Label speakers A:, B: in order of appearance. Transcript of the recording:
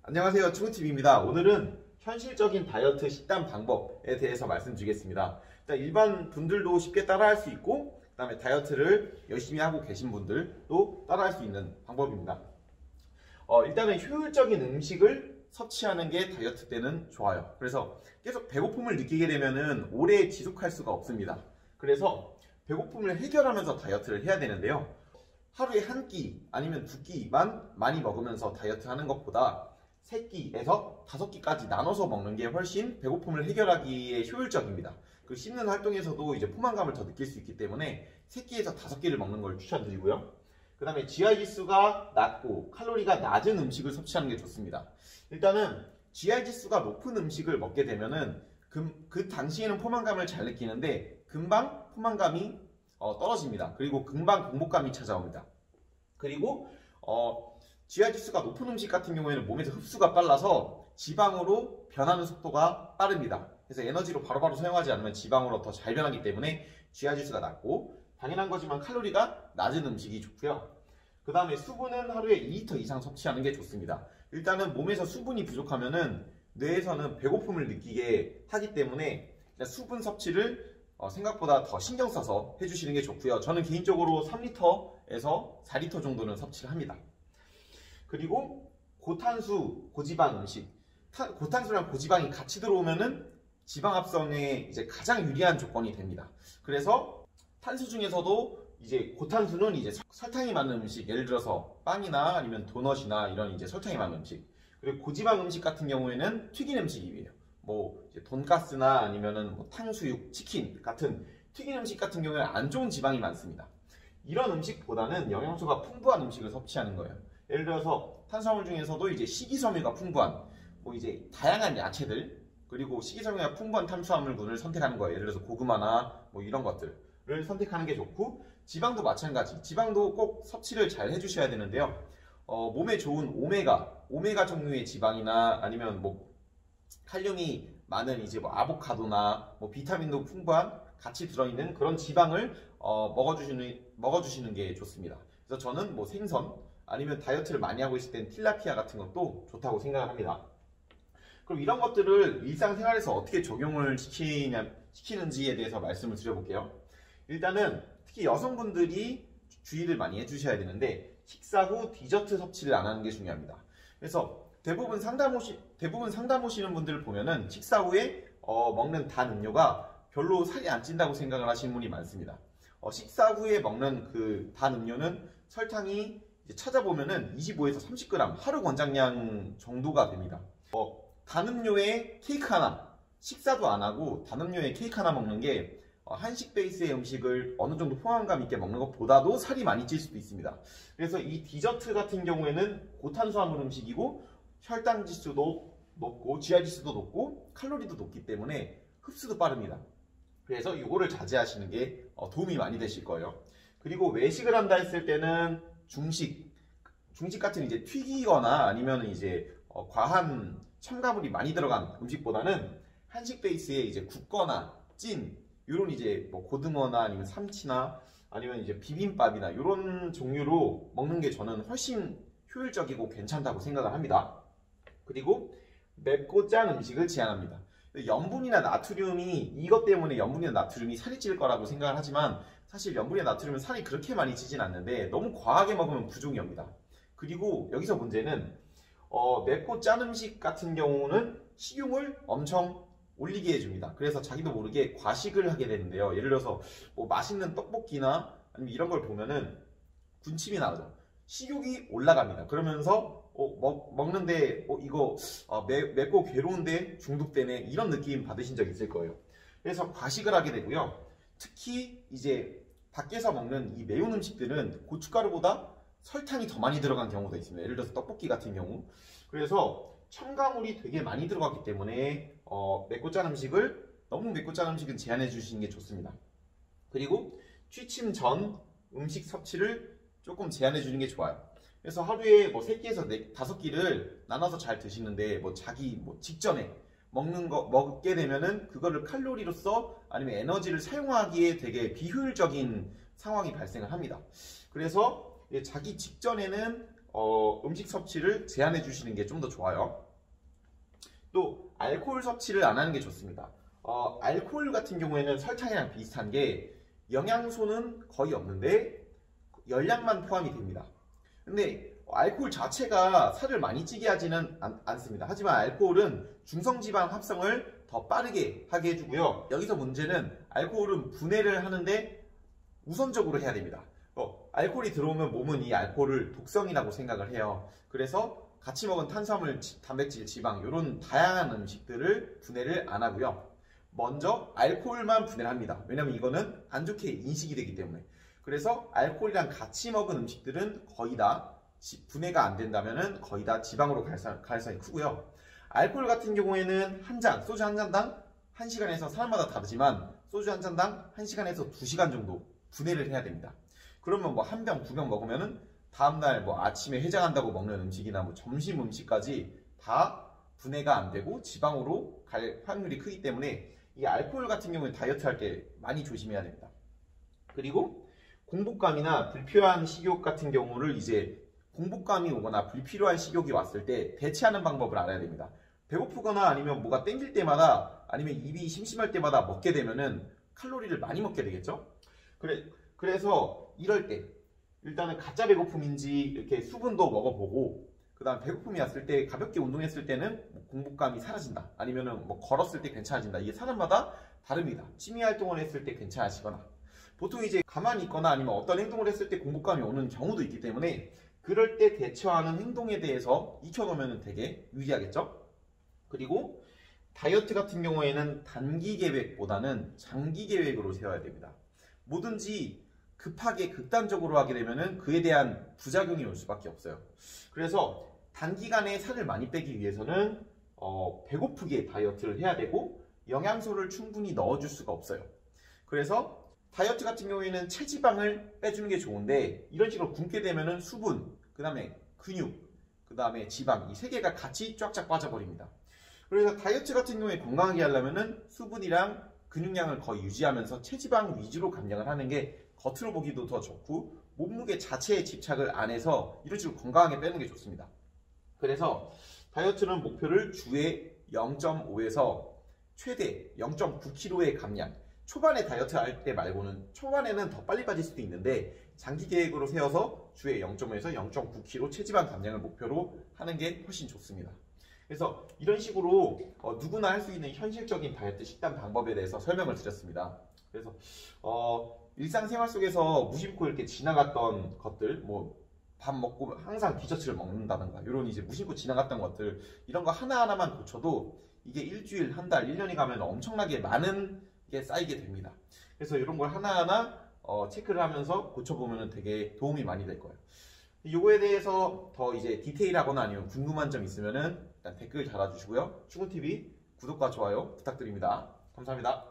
A: 안녕하세요, 추구TV입니다. 오늘은 현실적인 다이어트 식단 방법에 대해서 말씀드리겠습니다. 일반 분들도 쉽게 따라할 수 있고, 그 다음에 다이어트를 열심히 하고 계신 분들도 따라할 수 있는 방법입니다. 일단은 효율적인 음식을 섭취하는 게 다이어트 때는 좋아요. 그래서 계속 배고픔을 느끼게 되면은 오래 지속할 수가 없습니다. 그래서 배고픔을 해결하면서 다이어트를 해야 되는데요. 하루에 한 끼 아니면 두 끼만 많이 먹으면서 다이어트 하는 것보다 3끼에서 5끼까지 나눠서 먹는 게 훨씬 배고픔을 해결하기에 효율적입니다. 그 씹는 활동에서도 이제 포만감을 더 느낄 수 있기 때문에 3끼에서 5끼를 먹는 걸 추천드리고요. 그 다음에 GI 지수가 낮고 칼로리가 낮은 음식을 섭취하는 게 좋습니다. 일단은 GI 지수가 높은 음식을 먹게 되면은 그 당시에는 포만감을 잘 느끼는데 금방 포만감이 떨어집니다. 그리고 금방 공복감이 찾아옵니다. 그리고 GI 지수가 높은 음식 같은 경우에는 몸에서 흡수가 빨라서 지방으로 변하는 속도가 빠릅니다. 그래서 에너지로 바로바로 사용하지 않으면 지방으로 더 잘 변하기 때문에 GI 지수가 낮고, 당연한 거지만 칼로리가 낮은 음식이 좋고요. 그 다음에 수분은 하루에 2리터 이상 섭취하는 게 좋습니다. 일단은 몸에서 수분이 부족하면은 뇌에서는 배고픔을 느끼게 하기 때문에 수분 섭취를 생각보다 더 신경 써서 해주시는 게 좋고요. 저는 개인적으로 3리터에서 4리터 정도는 섭취를 합니다. 그리고 고탄수, 고지방 음식. 고탄수랑 고지방이 같이 들어오면은 지방 합성에 이제 가장 유리한 조건이 됩니다. 그래서 탄수 중에서도 이제 고탄수는 이제 설탕이 많은 음식, 예를 들어서 빵이나 아니면 도넛이나 이런 이제 설탕이 많은 음식. 그리고 고지방 음식 같은 경우에는 튀긴 음식이에요. 뭐 이제 돈가스나 아니면은 뭐 탕수육, 치킨 같은 튀긴 음식 같은 경우에는 안 좋은 지방이 많습니다. 이런 음식보다는 영양소가 풍부한 음식을 섭취하는 거예요. 예를 들어서 탄수화물 중에서도 이제 식이섬유가 풍부한 뭐 이제 다양한 야채들, 그리고 식이섬유가 풍부한 탄수화물군을 선택하는 거예요. 예를 들어서 고구마나 뭐 이런 것들을 선택하는 게 좋고, 지방도 마찬가지. 지방도 꼭 섭취를 잘 해주셔야 되는데요. 몸에 좋은 오메가 종류의 지방이나 아니면 뭐 칼륨이 많은 이제 뭐 아보카도나 뭐 비타민도 풍부한 같이 들어있는 그런 지방을 먹어주시는 게 좋습니다. 그래서 저는 뭐 생선 아니면 다이어트를 많이 하고 있을 땐 틸라피아 같은 것도 좋다고 생각을 합니다. 그럼 이런 것들을 일상생활에서 어떻게 적용을 시키는지에 대해서 말씀을 드려볼게요. 일단은 특히 여성분들이 주의를 많이 해주셔야 되는데, 식사 후 디저트 섭취를 안 하는 게 중요합니다. 그래서 대부분 상담 오시는 분들을 보면은 식사 후에 먹는 단 음료가 별로 살이 안 찐다고 생각을 하시는 분이 많습니다. 식사 후에 먹는 그 단 음료는 설탕이 찾아보면은 25에서 30g 하루 권장량 정도가 됩니다. 단 음료에 케이크 하나, 식사도 안 하고 단 음료에 케이크 하나 먹는 게 한식 베이스의 음식을 어느 정도 포만감 있게 먹는 것보다도 살이 많이 찔 수도 있습니다. 그래서 이 디저트 같은 경우에는 고탄수화물 음식이고 혈당 지수도 높고 GI 지수도 높고 칼로리도 높기 때문에 흡수도 빠릅니다. 그래서 이거를 자제하시는 게 도움이 많이 되실 거예요. 그리고 외식을 한다 했을 때는 중식 같은 이제 튀기거나 아니면 이제 과한 첨가물이 많이 들어간 음식보다는 한식 베이스의 이제 굽거나 찐 이런 이제 뭐 고등어나 아니면 삼치나 아니면 이제 비빔밥이나 이런 종류로 먹는 게 저는 훨씬 효율적이고 괜찮다고 생각을 합니다. 그리고 맵고 짠 음식을 제한합니다. 염분이나 나트륨이 이것 때문에 염분이나 나트륨이 살이 찔 거라고 생각을 하지만, 사실 염분이나 나트륨은 살이 그렇게 많이 찌진 않는데 너무 과하게 먹으면 부종이 옵니다. 그리고 여기서 문제는 맵고 짠 음식 같은 경우는 식욕을 엄청 올리게 해줍니다. 그래서 자기도 모르게 과식을 하게 되는데요. 예를 들어서 뭐 맛있는 떡볶이나 아니면 이런 걸 보면은 군침이 나죠. 식욕이 올라갑니다. 그러면서 먹는데 이거 맵고 괴로운데 중독되네, 이런 느낌 받으신 적 있을 거예요. 그래서 과식을 하게 되고요. 특히 이제 밖에서 먹는 이 매운 음식들은 고춧가루보다 설탕이 더 많이 들어간 경우도 있습니다. 예를 들어서 떡볶이 같은 경우. 그래서 첨가물이 되게 많이 들어갔기 때문에 맵고 짠 음식을, 너무 맵고 짠 음식은 제한해 주시는 게 좋습니다. 그리고 취침 전 음식 섭취를 조금 제한해 주는 게 좋아요. 그래서 하루에 뭐 3끼에서 5끼를 나눠서 잘 드시는데, 뭐 자기 직전에 먹게 되면은 그거를 칼로리로서 아니면 에너지를 사용하기에 되게 비효율적인 상황이 발생을 합니다. 그래서 자기 직전에는 음식 섭취를 제한해 주시는 게 좀 더 좋아요. 또 알코올 섭취를 안 하는 게 좋습니다. 알코올 같은 경우에는 설탕이랑 비슷한 게 영양소는 거의 없는데 열량만 포함이 됩니다. 근데 알코올 자체가 살을 많이 찌게 하지는 않습니다. 하지만 알코올은 중성지방 합성을 더 빠르게 하게 해주고요. 여기서 문제는 알코올은 분해를 하는데 우선적으로 해야 됩니다. 알코올이 들어오면 몸은 이 알코올을 독성이라고 생각을 해요. 그래서 같이 먹은 탄수화물, 단백질, 지방 이런 다양한 음식들을 분해를 안 하고요. 먼저 알코올만 분해를 합니다. 왜냐면 이거는 안 좋게 인식이 되기 때문에. 그래서 알코올이랑 같이 먹은 음식들은 거의 다 분해가 안 된다면 거의 다 지방으로 갈 가능성이 크고요. 알코올 같은 경우에는 한 잔, 소주 한 잔당 1시간에서 사람마다 다르지만 소주 한 잔당 1시간에서 2시간 정도 분해를 해야 됩니다. 그러면 뭐 한 병, 두 병 먹으면은 다음날 뭐 아침에 해장한다고 먹는 음식이나 뭐 점심 음식까지 다 분해가 안 되고 지방으로 갈 확률이 크기 때문에 이 알코올 같은 경우는 다이어트 할 때 많이 조심해야 됩니다. 그리고 공복감이나 불필요한 식욕 같은 경우를 이제 공복감이 오거나 불필요한 식욕이 왔을 때 대체하는 방법을 알아야 됩니다. 배고프거나 아니면 뭐가 땡길 때마다 아니면 입이 심심할 때마다 먹게 되면은 칼로리를 많이 먹게 되겠죠? 그래서 이럴 때 일단은 가짜 배고픔인지 이렇게 수분도 먹어보고 그 다음 배고픔이 왔을 때 가볍게 운동했을 때는 공복감이 사라진다. 아니면은 뭐 걸었을 때 괜찮아진다. 이게 사람마다 다릅니다. 취미 활동을 했을 때 괜찮아지거나 보통 이제 가만히 있거나 아니면 어떤 행동을 했을 때 공복감이 오는 경우도 있기 때문에 그럴 때 대처하는 행동에 대해서 익혀놓으면 되게 유리하겠죠? 그리고 다이어트 같은 경우에는 단기 계획보다는 장기 계획으로 세워야 됩니다. 뭐든지 급하게 극단적으로 하게 되면 그에 대한 부작용이 올 수밖에 없어요. 그래서 단기간에 살을 많이 빼기 위해서는 배고프게 다이어트를 해야 되고 영양소를 충분히 넣어줄 수가 없어요. 그래서 다이어트 같은 경우에는 체지방을 빼주는 게 좋은데 이런 식으로 굶게 되면 수분, 그 다음에 근육, 그 다음에 지방 이 세 개가 같이 쫙쫙 빠져버립니다. 그래서 다이어트 같은 경우에 건강하게 하려면 수분이랑 근육량을 거의 유지하면서 체지방 위주로 감량을 하는 게 겉으로 보기도 더 좋고 몸무게 자체에 집착을 안 해서 이런 식으로 건강하게 빼는 게 좋습니다. 그래서 다이어트는 목표를 주에 0.5에서 최대 0.9kg의 감량. 초반에 다이어트 할 때 말고는 초반에는 더 빨리 빠질 수도 있는데 장기 계획으로 세워서 주에 0.5에서 0.9kg 체지방 감량을 목표로 하는 게 훨씬 좋습니다. 그래서 이런 식으로 누구나 할 수 있는 현실적인 다이어트 식단 방법에 대해서 설명을 드렸습니다. 그래서 일상생활 속에서 무심코 이렇게 지나갔던 것들, 뭐 밥 먹고 항상 디저트를 먹는다든가 이런 이제 무심코 지나갔던 것들 이런 거 하나하나만 고쳐도 이게 일주일, 한 달, 1년이 가면 엄청나게 많은 게 쌓이게 됩니다. 그래서 이런 걸 하나하나 체크를 하면서 고쳐보면 되게 도움이 많이 될 거예요. 이거에 대해서 더 이제 디테일하거나 아니면 궁금한 점 있으면은 일단 댓글 달아주시고요. 충훈TV 구독과 좋아요 부탁드립니다. 감사합니다.